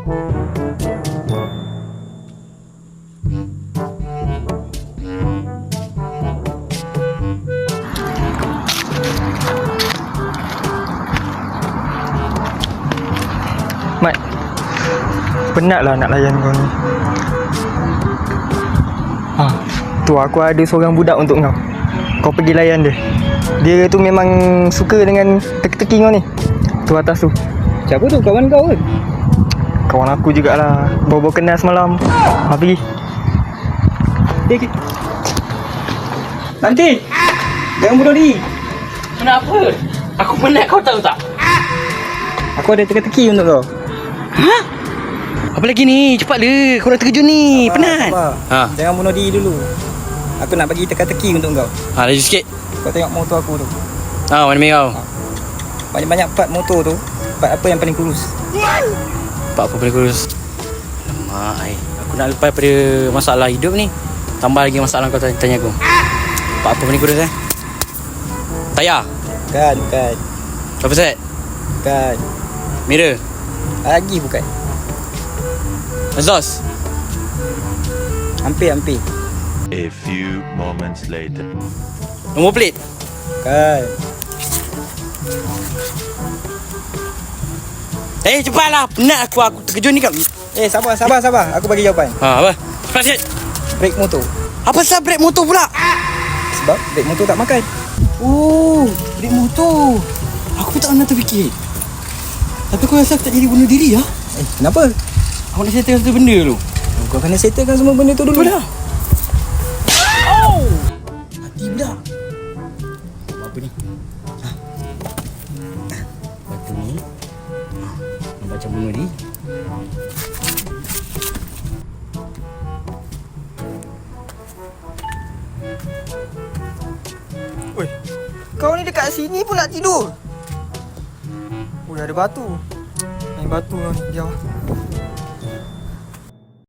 Mat, penatlah nak layan kau ni. Tu aku ada seorang budak untuk kau. Kau pergi layan dia. Dia tu memang suka dengan teki-teki kau ni. Tu atas tu. Siapa tu? Kawan kau ke? Kawan aku jugalah. Baru-baru kenal semalam. Pergi. Okay. Nanti! Jangan bunuh diri! Kenapa? Aku penat, kau tahu tak? Aku ada teka-teki untuk kau. Ha? Apa lagi ni? Cepatlah, kau dah terkejut ni. Penat. Ha. Jangan bunuh diri dulu. Aku nak bagi teka-teki untuk kau. Laju sikit. Kau tengok motor aku tu. Mana kau? Banyak-banyak part motor tu. Part apa yang paling kurus? Part apa paling kurus? Alamak, aku nak lepas pada masalah hidup ni. Tambah lagi masalah kau tanya aku. Part apa paling kurus Tayar? Bukan. Apa set? Bukan. Mirror? Lagi bukan. Exhaust? Hampir. A few moments later. Nombor plate? Bukan. Cepatlah. Penat aku terkejut ni kau. Sabar. Aku bagi jawapan. Apa? Cepat sikit. Brake motor. Apa sebab brake motor pula? Sebab brake motor tak makan. Oh, brake motor. Aku pun tak pernah terfikir. Tapi aku rasa aku tak jadi bunuh diri lah. Kenapa? Aku nak settlekan satu benda dulu. Kau kena settlekan semua benda tu dulu. Apa dah? Oh! Mati pula. Apa ni? Batu ni. Nampak macam bunuh diri. Oi, kau ni dekat sini pula tidur. Ada batu. Main batu kau ni. Jauh.